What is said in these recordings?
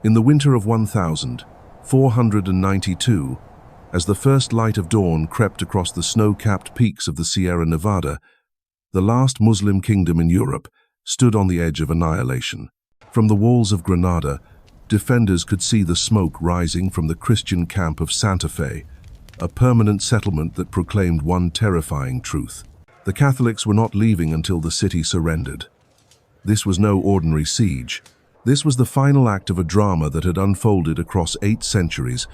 In the winter of 1492, as the first light of dawn crept across the snow-capped peaks of the Sierra Nevada, the last Muslim kingdom in Europe stood on the edge of annihilation. From the walls of Granada, defenders could see the smoke rising from the Christian camp of Santa Fe, a permanent settlement that proclaimed one terrifying truth. The Catholics were not leaving until the city surrendered. This was no ordinary siege. This was the final act of a drama that had unfolded across 8 centuries,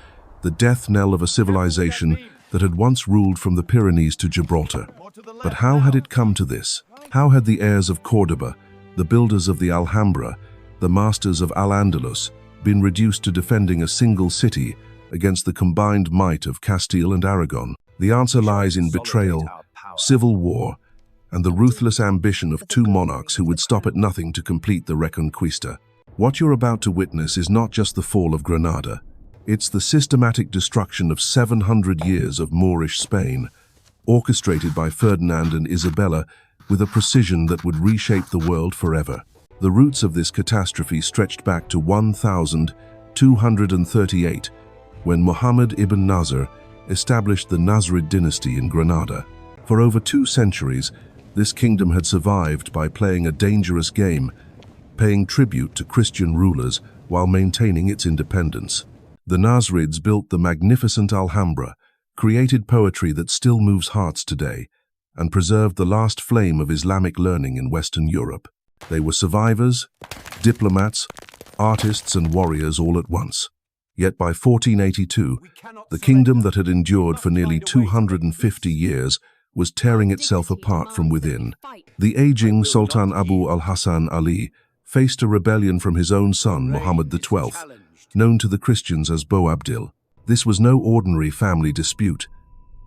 the death knell of a civilization that had once ruled from the Pyrenees to Gibraltar. But how had it come to this? How had the heirs of Córdoba, the builders of the Alhambra, the masters of Al-Andalus, been reduced to defending a single city against the combined might of Castile and Aragon? The answer lies in betrayal, civil war, and the ruthless ambition of 2 monarchs who would stop at nothing to complete the Reconquista. What you're about to witness is not just the fall of Granada. It's the systematic destruction of 700 years of Moorish Spain, orchestrated by Ferdinand and Isabella with a precision that would reshape the world forever. The roots of this catastrophe stretched back to 1238, when Muhammad ibn Nasr established the Nasrid dynasty in Granada. For over 2 centuries, this kingdom had survived by playing a dangerous game, paying tribute to Christian rulers while maintaining its independence. The Nasrids built the magnificent Alhambra, created poetry that still moves hearts today, and preserved the last flame of Islamic learning in Western Europe. They were survivors, diplomats, artists and warriors all at once. Yet by 1482, the kingdom that had endured for nearly 250 years was tearing itself apart from within. The aging Sultan Abu al-Hasan Ali faced a rebellion from his own son, Muhammad XII, known to the Christians as Boabdil. This was no ordinary family dispute.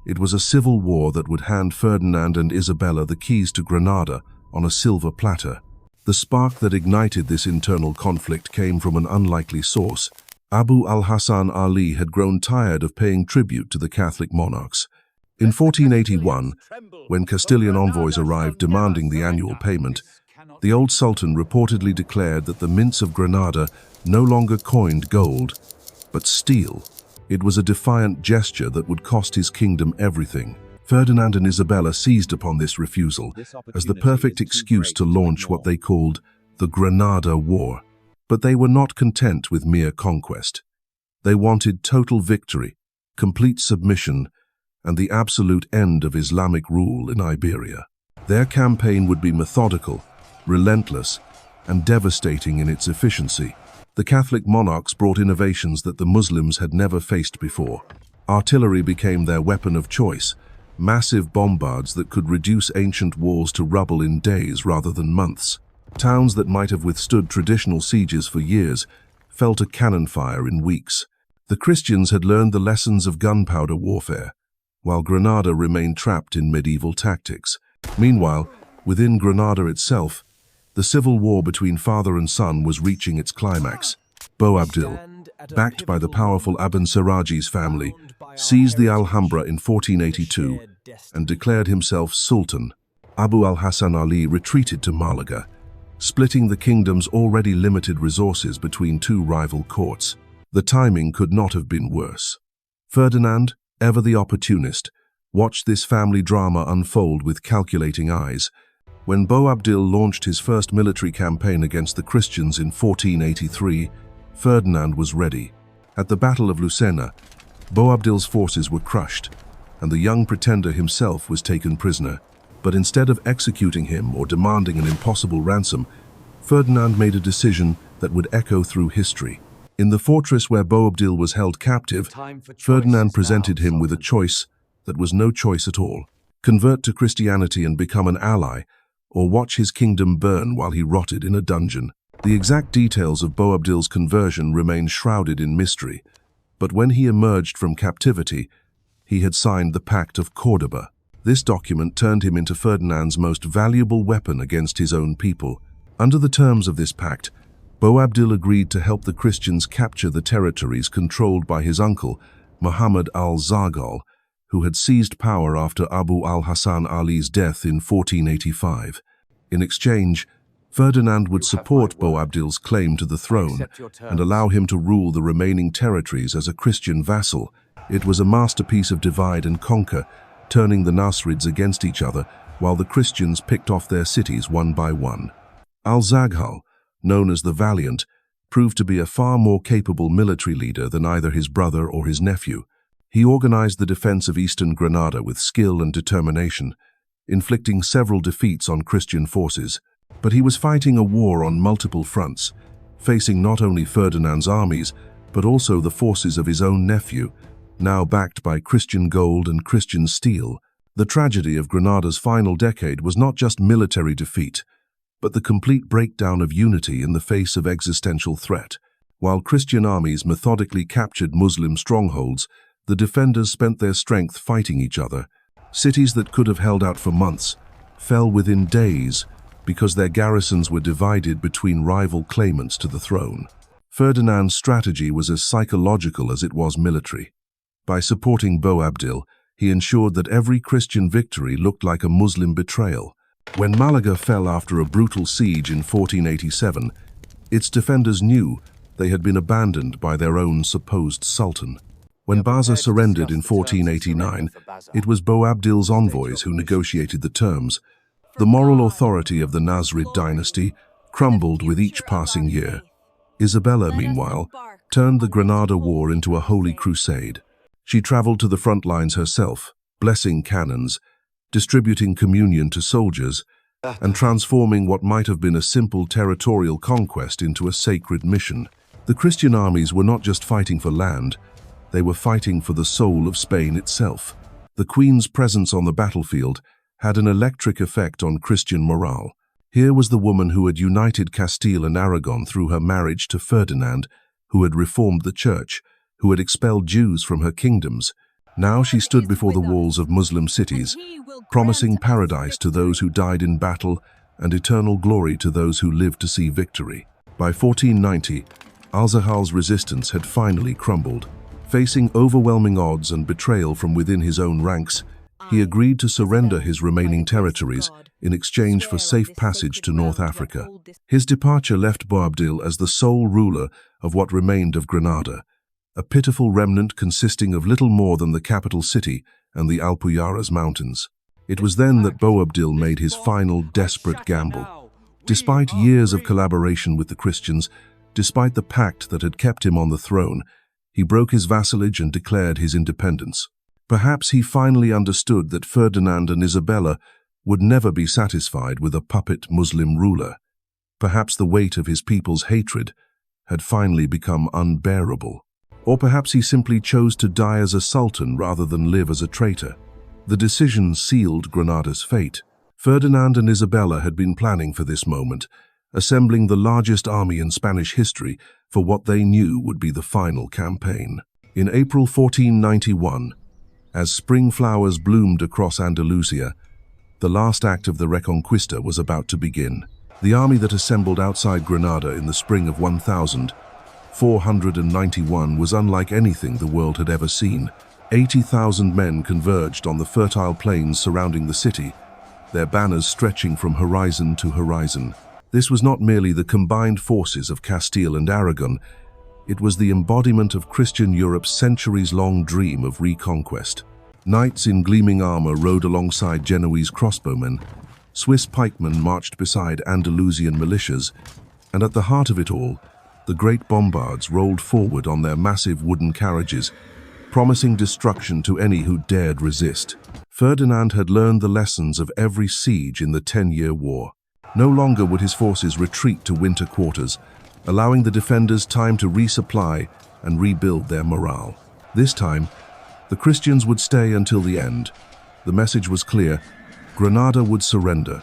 It was a civil war that would hand Ferdinand and Isabella the keys to Granada on a silver platter. The spark that ignited this internal conflict came from an unlikely source. Abu al-Hasan Ali had grown tired of paying tribute to the Catholic monarchs. In 1481, when Castilian envoys arrived demanding the annual payment, the old sultan reportedly declared that the mints of Granada no longer coined gold, but steel. It was a defiant gesture that would cost his kingdom everything. Ferdinand and Isabella seized upon this refusal as the perfect excuse to launch what they called the Granada War. But they were not content with mere conquest. They wanted total victory, complete submission, and the absolute end of Islamic rule in Iberia. Their campaign would be methodical, relentless, and devastating in its efficiency. The Catholic monarchs brought innovations that the Muslims had never faced before. Artillery became their weapon of choice, massive bombards that could reduce ancient walls to rubble in days rather than months. Towns that might have withstood traditional sieges for years fell to cannon fire in weeks. The Christians had learned the lessons of gunpowder warfare, while Granada remained trapped in medieval tactics. Meanwhile, within Granada itself, the civil war between father and son was reaching its climax. Boabdil, backed by the powerful Abencerrages family, seized the Alhambra in 1482 and declared himself sultan. Abu al-Hasan Ali retreated to Malaga, splitting the kingdom's already limited resources between 2 rival courts. The timing could not have been worse. Ferdinand, ever the opportunist, watched this family drama unfold with calculating eyes. When Boabdil launched his first military campaign against the Christians in 1483, Ferdinand was ready. At the Battle of Lucena, Boabdil's forces were crushed, and the young pretender himself was taken prisoner. But instead of executing him or demanding an impossible ransom, Ferdinand made a decision that would echo through history. In the fortress where Boabdil was held captive, Ferdinand presented him with a choice that was no choice at all: convert to Christianity and become an ally, or watch his kingdom burn while he rotted in a dungeon. The exact details of Boabdil's conversion remain shrouded in mystery, but when he emerged from captivity, he had signed the Pact of Córdoba. This document turned him into Ferdinand's most valuable weapon against his own people. Under the terms of this pact, Boabdil agreed to help the Christians capture the territories controlled by his uncle, Muhammad al-Zaghal, who had seized power after Abu al-Hasan Ali's death in 1485. In exchange, Ferdinand would support Boabdil's claim to the throne and allow him to rule the remaining territories as a Christian vassal. It was a masterpiece of divide and conquer, turning the Nasrids against each other while the Christians picked off their cities one by one. Al-Zaghal, known as the Valiant, proved to be a far more capable military leader than either his brother or his nephew. He organized the defense of eastern Granada with skill and determination, inflicting several defeats on Christian forces. But he was fighting a war on multiple fronts, facing not only Ferdinand's armies, but also the forces of his own nephew, now backed by Christian gold and Christian steel. The tragedy of Granada's final decade was not just military defeat, but the complete breakdown of unity in the face of existential threat. While Christian armies methodically captured Muslim strongholds, the defenders spent their strength fighting each other. Cities that could have held out for months fell within days because their garrisons were divided between rival claimants to the throne. Ferdinand's strategy was as psychological as it was military. By supporting Boabdil, he ensured that every Christian victory looked like a Muslim betrayal. When Malaga fell after a brutal siege in 1487, its defenders knew they had been abandoned by their own supposed sultan. When Baza surrendered in 1489, it was Boabdil's envoys who negotiated the terms. The moral authority of the Nasrid dynasty crumbled with each passing year. Isabella, meanwhile, turned the Granada War into a holy crusade. She traveled to the front lines herself, blessing cannons, distributing communion to soldiers, and transforming what might have been a simple territorial conquest into a sacred mission. The Christian armies were not just fighting for land, they were fighting for the soul of Spain itself. The Queen's presence on the battlefield had an electric effect on Christian morale. Here was the woman who had united Castile and Aragon through her marriage to Ferdinand, who had reformed the church, who had expelled Jews from her kingdoms. Now she stood before the walls of Muslim cities, promising paradise to those who died in battle and eternal glory to those who lived to see victory. By 1490, Al-Zaghal's resistance had finally crumbled. Facing overwhelming odds and betrayal from within his own ranks, he agreed to surrender his remaining territories in exchange for safe passage to North Africa. His departure left Boabdil as the sole ruler of what remained of Granada, a pitiful remnant consisting of little more than the capital city and the Alpujarras Mountains. It was then that Boabdil made his final desperate gamble. Despite years of collaboration with the Christians, despite the pact that had kept him on the throne, he broke his vassalage and declared his independence. Perhaps he finally understood that Ferdinand and Isabella would never be satisfied with a puppet Muslim ruler. Perhaps the weight of his people's hatred had finally become unbearable. Or perhaps he simply chose to die as a sultan rather than live as a traitor. The decision sealed Granada's fate. Ferdinand and Isabella had been planning for this moment, assembling the largest army in Spanish history for what they knew would be the final campaign. In April 1491, as spring flowers bloomed across Andalusia, the last act of the Reconquista was about to begin. The army that assembled outside Granada in the spring of 1491 was unlike anything the world had ever seen. 80,000 men converged on the fertile plains surrounding the city, their banners stretching from horizon to horizon. This was not merely the combined forces of Castile and Aragon, it was the embodiment of Christian Europe's centuries-long dream of reconquest. Knights in gleaming armor rode alongside Genoese crossbowmen, Swiss pikemen marched beside Andalusian militias, and at the heart of it all, the great bombards rolled forward on their massive wooden carriages, promising destruction to any who dared resist. Ferdinand had learned the lessons of every siege in the 10-year war. No longer would his forces retreat to winter quarters, allowing the defenders time to resupply and rebuild their morale. This time, the Christians would stay until the end. The message was clear: Granada would surrender,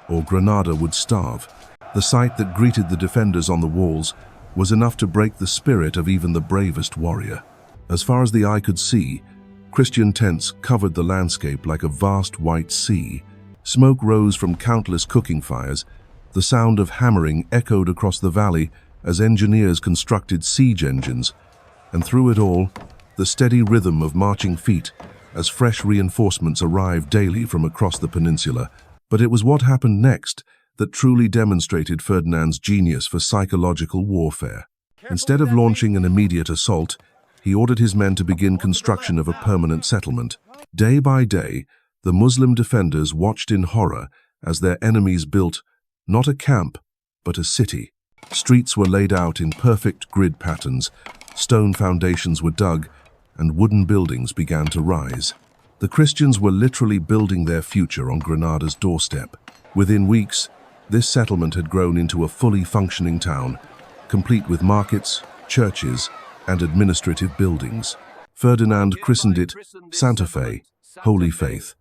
or Granada would starve. The sight that greeted the defenders on the walls was enough to break the spirit of even the bravest warrior. As far as the eye could see, Christian tents covered the landscape like a vast white sea. Smoke rose from countless cooking fires. The sound of hammering echoed across the valley as engineers constructed siege engines, and through it all, the steady rhythm of marching feet as fresh reinforcements arrived daily from across the peninsula. But it was what happened next that truly demonstrated Ferdinand's genius for psychological warfare. Instead of launching an immediate assault, he ordered his men to begin construction of a permanent settlement. Day by day, the Muslim defenders watched in horror as their enemies built not a camp, but a city. Streets were laid out in perfect grid patterns, stone foundations were dug, and wooden buildings began to rise. The Christians were literally building their future on Granada's doorstep. Within weeks, this settlement had grown into a fully functioning town, complete with markets, churches, and administrative buildings. Ferdinand christened it Santa Fe, Holy Faith,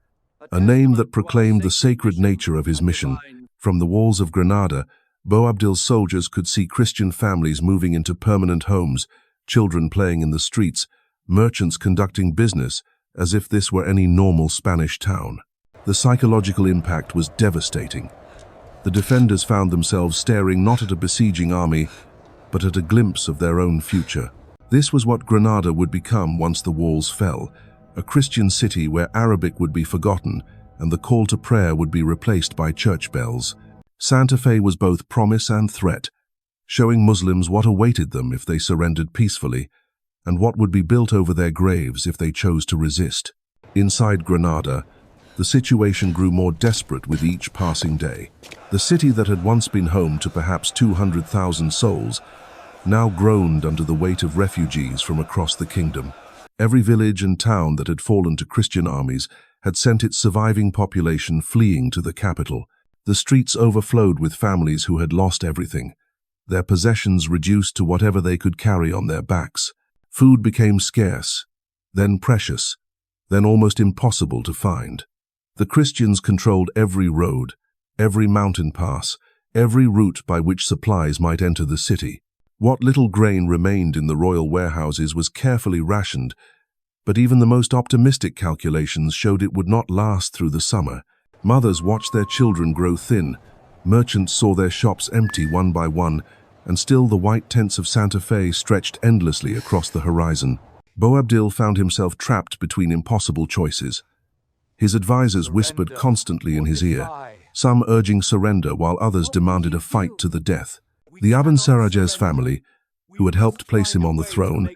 a name that proclaimed the sacred nature of his mission. From the walls of Granada, Boabdil's soldiers could see Christian families moving into permanent homes, children playing in the streets, merchants conducting business as if this were any normal Spanish town. The psychological impact was devastating. The defenders found themselves staring not at a besieging army, but at a glimpse of their own future. This was what Granada would become once the walls fell, a Christian city where Arabic would be forgotten and the call to prayer would be replaced by church bells. Santa Fe was both promise and threat, showing Muslims what awaited them if they surrendered peacefully, and what would be built over their graves if they chose to resist. Inside Granada, the situation grew more desperate with each passing day. The city that had once been home to perhaps 200,000 souls now groaned under the weight of refugees from across the kingdom. Every village and town that had fallen to Christian armies had sent its surviving population fleeing to the capital. The streets overflowed with families who had lost everything, their possessions reduced to whatever they could carry on their backs. Food became scarce, then precious, then almost impossible to find. The Christians controlled every road, every mountain pass, every route by which supplies might enter the city. What little grain remained in the royal warehouses was carefully rationed, but even the most optimistic calculations showed it would not last through the summer. Mothers watched their children grow thin, merchants saw their shops empty one by one, and still the white tents of Santa Fe stretched endlessly across the horizon. Boabdil found himself trapped between impossible choices. His advisors whispered constantly in his ear, some urging surrender while others demanded a fight to the death. The Abencerrages family, who had helped place him on the throne,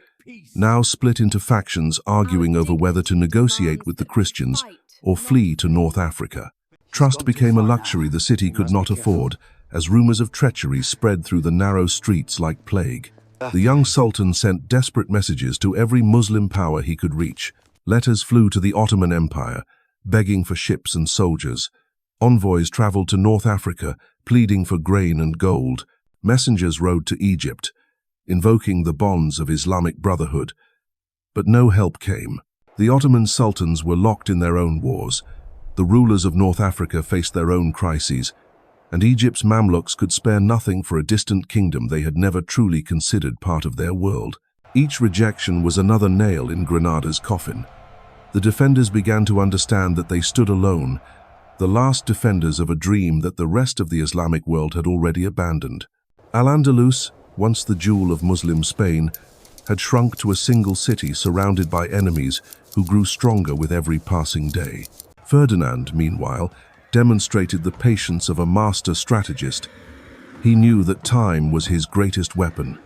now split into factions arguing over whether to negotiate with the Christians or flee to North Africa. Trust became a luxury the city could not afford, as rumors of treachery spread through the narrow streets like plague. The young sultan sent desperate messages to every Muslim power he could reach. Letters flew to the Ottoman Empire, begging for ships and soldiers. Envoys traveled to North Africa, pleading for grain and gold. Messengers rode to Egypt, invoking the bonds of Islamic Brotherhood. But no help came. The Ottoman sultans were locked in their own wars. The rulers of North Africa faced their own crises, and Egypt's Mamluks could spare nothing for a distant kingdom they had never truly considered part of their world. Each rejection was another nail in Granada's coffin. The defenders began to understand that they stood alone, the last defenders of a dream that the rest of the Islamic world had already abandoned. Al-Andalus, once the jewel of Muslim Spain, had shrunk to a single city surrounded by enemies who grew stronger with every passing day. Ferdinand, meanwhile, demonstrated the patience of a master strategist. He knew that time was his greatest weapon,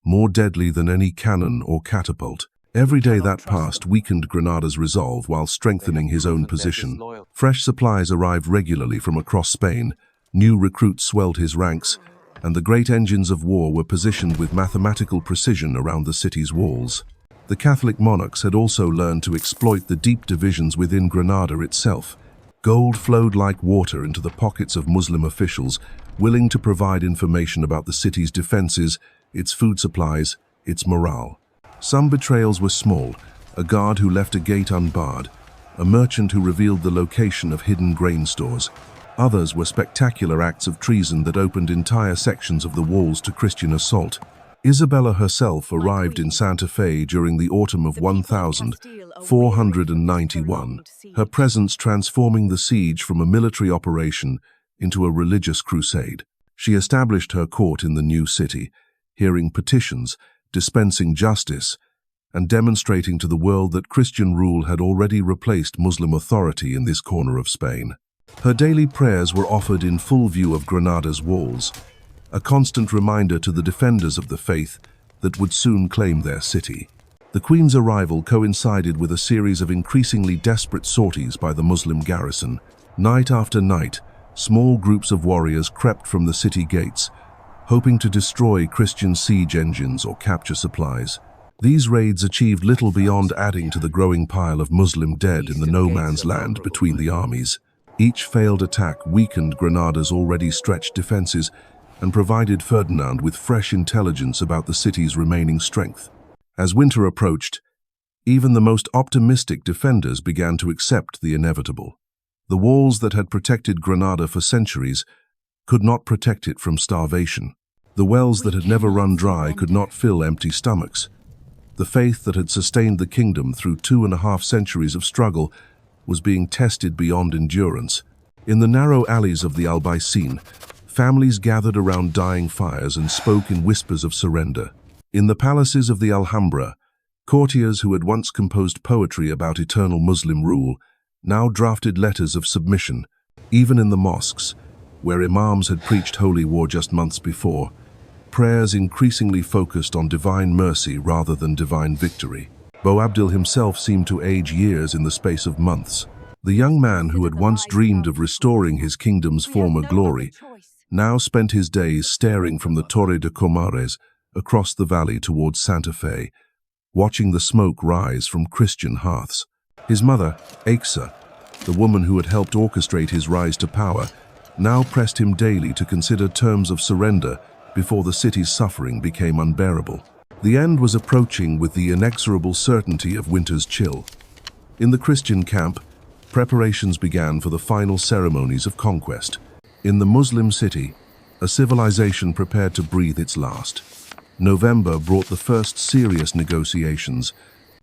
more deadly than any cannon or catapult. Every day that passed weakened Granada's resolve while strengthening his own position. Fresh supplies arrived regularly from across Spain, new recruits swelled his ranks, and the great engines of war were positioned with mathematical precision around the city's walls. The Catholic monarchs had also learned to exploit the deep divisions within Granada itself. Gold flowed like water into the pockets of Muslim officials, willing to provide information about the city's defenses, its food supplies, its morale. Some betrayals were small, a guard who left a gate unbarred, a merchant who revealed the location of hidden grain stores. Others were spectacular acts of treason that opened entire sections of the walls to Christian assault. Isabella herself arrived in Santa Fe during the autumn of 1491, her presence transforming the siege from a military operation into a religious crusade. She established her court in the new city, hearing petitions, dispensing justice, and demonstrating to the world that Christian rule had already replaced Muslim authority in this corner of Spain. Her daily prayers were offered in full view of Granada's walls, a constant reminder to the defenders of the faith that would soon claim their city. The Queen's arrival coincided with a series of increasingly desperate sorties by the Muslim garrison. Night after night, small groups of warriors crept from the city gates, hoping to destroy Christian siege engines or capture supplies. These raids achieved little beyond adding to the growing pile of Muslim dead in the no-man's land between the armies. Each failed attack weakened Granada's already stretched defenses and provided Ferdinand with fresh intelligence about the city's remaining strength. As winter approached, even the most optimistic defenders began to accept the inevitable. The walls that had protected Granada for centuries could not protect it from starvation. The wells that had never run dry could not fill empty stomachs. The faith that had sustained the kingdom through 2.5 centuries of struggle was being tested beyond endurance. In the narrow alleys of the Albaycin, families gathered around dying fires and spoke in whispers of surrender. In the palaces of the Alhambra, courtiers who had once composed poetry about eternal Muslim rule now drafted letters of submission. Even in the mosques, where imams had preached holy war just months before, prayers increasingly focused on divine mercy rather than divine victory. Boabdil himself seemed to age years in the space of months. The young man who had once dreamed of restoring his kingdom's former glory now spent his days staring from the Torre de Comares across the valley towards Santa Fe, watching the smoke rise from Christian hearths. His mother, Aixa, the woman who had helped orchestrate his rise to power, now pressed him daily to consider terms of surrender before the city's suffering became unbearable. The end was approaching with the inexorable certainty of winter's chill. In the Christian camp, preparations began for the final ceremonies of conquest. In the Muslim city, a civilization prepared to breathe its last. November brought the first serious negotiations.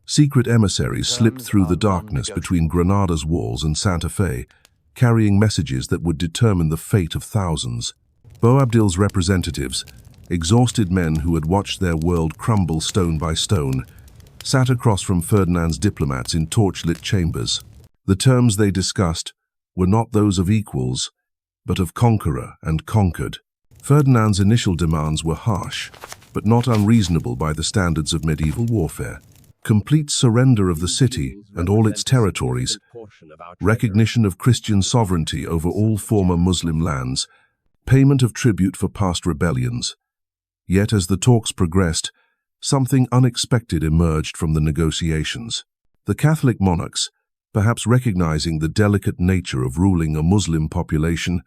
Secret emissaries slipped through the darkness between Granada's walls and Santa Fe, carrying messages that would determine the fate of thousands. Boabdil's representatives, exhausted men who had watched their world crumble stone by stone, sat across from Ferdinand's diplomats in torchlit chambers. The terms they discussed were not those of equals, but of conqueror and conquered. Ferdinand's initial demands were harsh, but not unreasonable by the standards of medieval warfare. Complete surrender of the city and all its territories, recognition of Christian sovereignty over all former Muslim lands, payment of tribute for past rebellions. Yet as the talks progressed, something unexpected emerged from the negotiations. The Catholic monarchs, perhaps recognizing the delicate nature of ruling a Muslim population,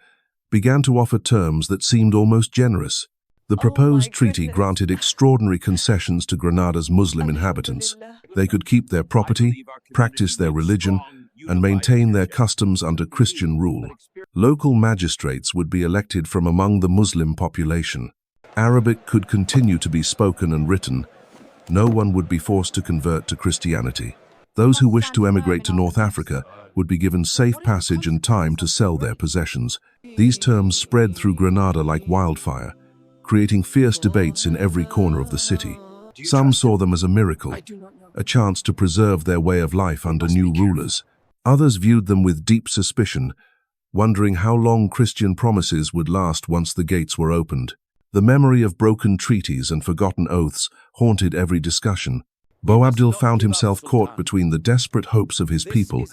began to offer terms that seemed almost generous. The proposed treaty granted extraordinary concessions to Granada's Muslim inhabitants. They could keep their property, practice their religion, and maintain their customs under Christian rule. Local magistrates would be elected from among the Muslim population. Arabic could continue to be spoken and written. No one would be forced to convert to Christianity. Those who wished to emigrate to North Africa would be given safe passage and time to sell their possessions. These terms spread through Granada like wildfire, creating fierce debates in every corner of the city. Some saw them as a miracle, a chance to preserve their way of life under new rulers. Others viewed them with deep suspicion, wondering how long Christian promises would last once the gates were opened. The memory of broken treaties and forgotten oaths haunted every discussion. Boabdil found himself caught between the desperate hopes of his people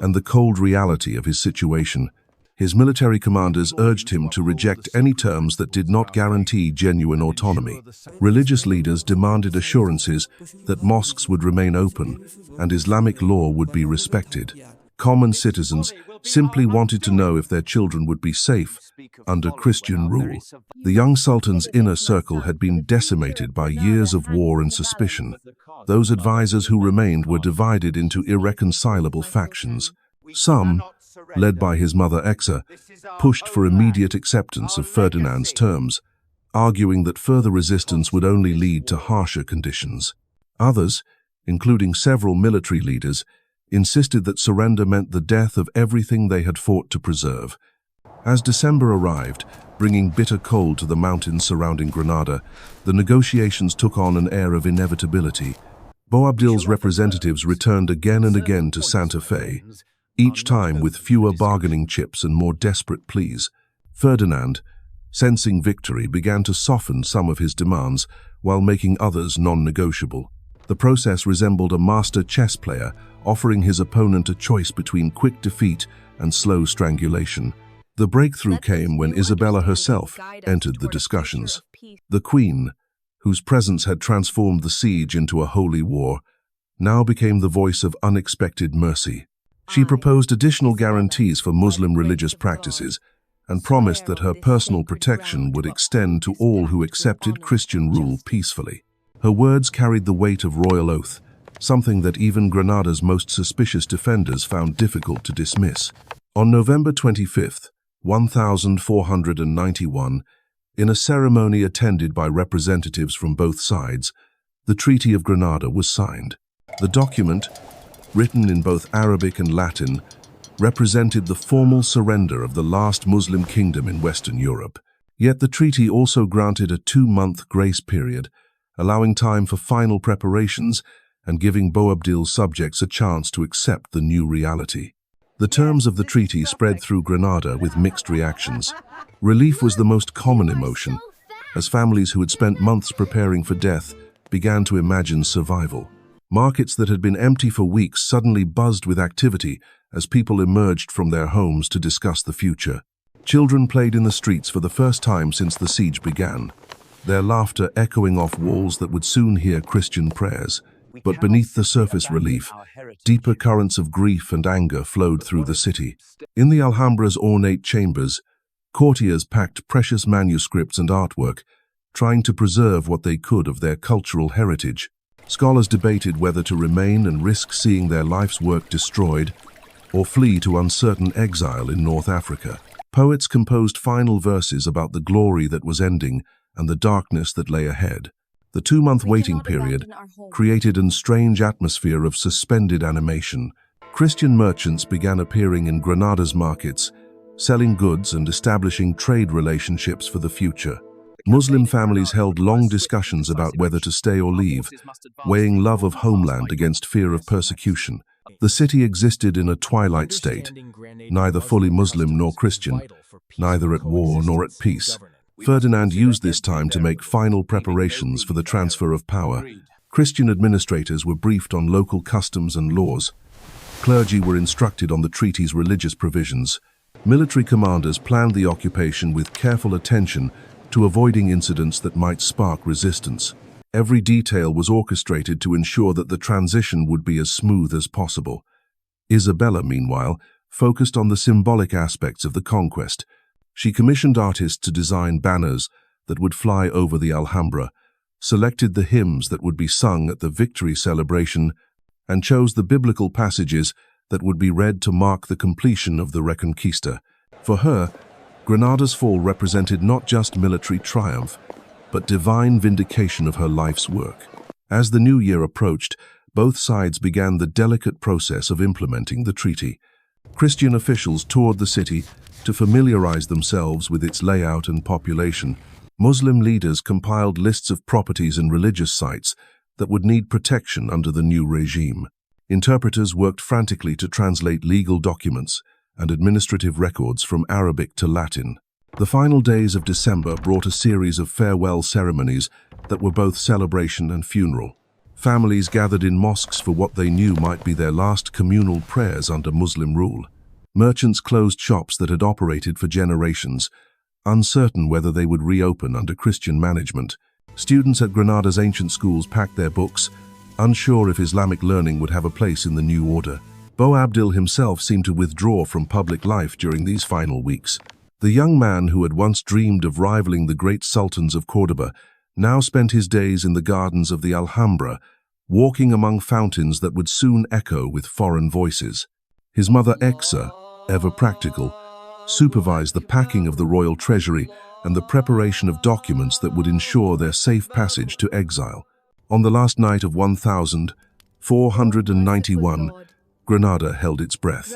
and the cold reality of his situation. His military commanders urged him to reject any terms that did not guarantee genuine autonomy. Religious leaders demanded assurances that mosques would remain open and Islamic law would be respected. Common citizens simply wanted to know if their children would be safe under Christian rule. The young sultan's inner circle had been decimated by years of war and suspicion. Those advisors who remained were divided into irreconcilable factions. Some, led by his mother Aixa, pushed for immediate acceptance of Ferdinand's terms, arguing that further resistance would only lead to harsher conditions. Others, including several military leaders, insisted that surrender meant the death of everything they had fought to preserve. As December arrived, bringing bitter cold to the mountains surrounding Granada, the negotiations took on an air of inevitability. Boabdil's representatives returned again and again to Santa Fe, each time with fewer bargaining chips and more desperate pleas. Ferdinand, sensing victory, began to soften some of his demands while making others non-negotiable. The process resembled a master chess player offering his opponent a choice between quick defeat and slow strangulation. The breakthrough came when Isabella herself entered the discussions. The Queen, whose presence had transformed the siege into a holy war, now became the voice of unexpected mercy. She proposed additional guarantees for Muslim religious practices and promised that her personal protection would extend to all who accepted Christian rule peacefully. Her words carried the weight of royal oath, something that even Granada's most suspicious defenders found difficult to dismiss. On November 25, 1491, in a ceremony attended by representatives from both sides, the Treaty of Granada was signed. The document, written in both Arabic and Latin, represented the formal surrender of the last Muslim kingdom in Western Europe. Yet the treaty also granted a 2-month grace period, allowing time for final preparations and giving Boabdil's subjects a chance to accept the new reality. The terms of the treaty spread through Granada with mixed reactions. Relief was the most common emotion, as families who had spent months preparing for death began to imagine survival. Markets that had been empty for weeks suddenly buzzed with activity as people emerged from their homes to discuss the future. Children played in the streets for the first time since the siege began, their laughter echoing off walls that would soon hear Christian prayers. But beneath the surface relief, deeper currents of grief and anger flowed through the city. In the Alhambra's ornate chambers, courtiers packed precious manuscripts and artwork, trying to preserve what they could of their cultural heritage. Scholars debated whether to remain and risk seeing their life's work destroyed, or flee to uncertain exile in North Africa. Poets composed final verses about the glory that was ending and the darkness that lay ahead. The 2-month waiting period created a strange atmosphere of suspended animation. Christian merchants began appearing in Granada's markets, selling goods and establishing trade relationships for the future. Muslim families held long discussions about whether to stay or leave, weighing love of homeland against fear of persecution. The city existed in a twilight state, neither fully Muslim nor Christian, neither at war nor at peace. Ferdinand used this time to make final preparations for the transfer of power. Christian administrators were briefed on local customs and laws. Clergy were instructed on the treaty's religious provisions. Military commanders planned the occupation with careful attention to avoiding incidents that might spark resistance. Every detail was orchestrated to ensure that the transition would be as smooth as possible. Isabella, meanwhile, focused on the symbolic aspects of the conquest. She commissioned artists to design banners that would fly over the Alhambra, selected the hymns that would be sung at the victory celebration, and chose the biblical passages that would be read to mark the completion of the Reconquista. For her, Granada's fall represented not just military triumph, but divine vindication of her life's work. As the new year approached, both sides began the delicate process of implementing the treaty. Christian officials toured the city to familiarize themselves with its layout and population. Muslim leaders compiled lists of properties and religious sites that would need protection under the new regime. Interpreters worked frantically to translate legal documents and administrative records from Arabic to Latin. The final days of December brought a series of farewell ceremonies that were both celebration and funeral. Families gathered in mosques for what they knew might be their last communal prayers under Muslim rule. Merchants closed shops that had operated for generations, uncertain whether they would reopen under Christian management. Students at Granada's ancient schools packed their books, unsure if Islamic learning would have a place in the new order. Boabdil himself seemed to withdraw from public life during these final weeks. The young man who had once dreamed of rivaling the great sultans of Córdoba now spent his days in the gardens of the Alhambra, walking among fountains that would soon echo with foreign voices. His mother Exa, ever practical, supervised the packing of the royal treasury and the preparation of documents that would ensure their safe passage to exile. On the last night of 1491, Granada held its breath.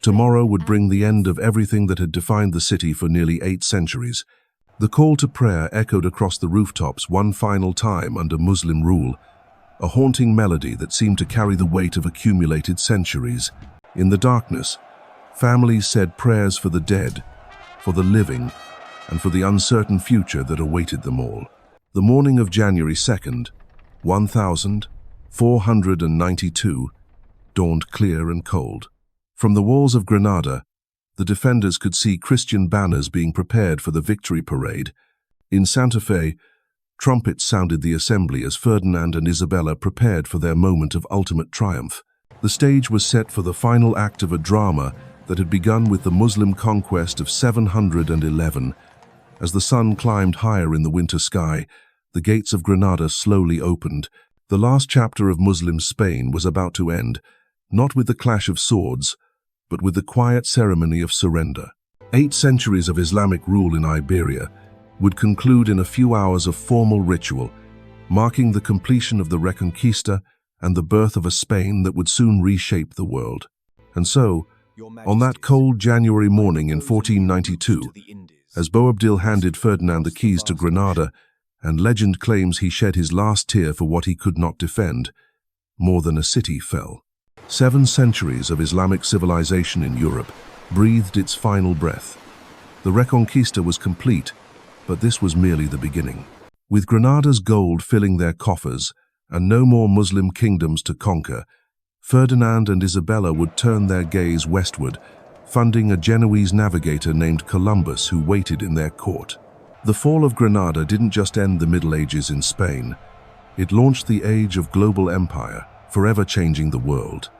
Tomorrow would bring the end of everything that had defined the city for nearly 8 centuries. The call to prayer echoed across the rooftops one final time under Muslim rule, a haunting melody that seemed to carry the weight of accumulated centuries. In the darkness, families said prayers for the dead, for the living, and for the uncertain future that awaited them all. The morning of January 2nd, 1492, dawned clear and cold. From the walls of Granada, the defenders could see Christian banners being prepared for the victory parade. In Santa Fe, trumpets sounded the assembly as Ferdinand and Isabella prepared for their moment of ultimate triumph. The stage was set for the final act of a drama that had begun with the Muslim conquest of 711. As the sun climbed higher in the winter sky, the gates of Granada slowly opened. The last chapter of Muslim Spain was about to end, not with the clash of swords, but with the quiet ceremony of surrender. 8 centuries of Islamic rule in Iberia would conclude in a few hours of formal ritual, marking the completion of the Reconquista and the birth of a Spain that would soon reshape the world. And so, on that cold January morning in 1492, as Boabdil handed Ferdinand the keys to Granada, and legend claims he shed his last tear for what he could not defend, more than a city fell. 7 centuries of Islamic civilization in Europe breathed its final breath. The Reconquista was complete, but this was merely the beginning. With Granada's gold filling their coffers and no more Muslim kingdoms to conquer, Ferdinand and Isabella would turn their gaze westward, funding a Genoese navigator named Columbus who waited in their court. The fall of Granada didn't just end the Middle Ages in Spain. It launched the age of global empire, forever changing the world.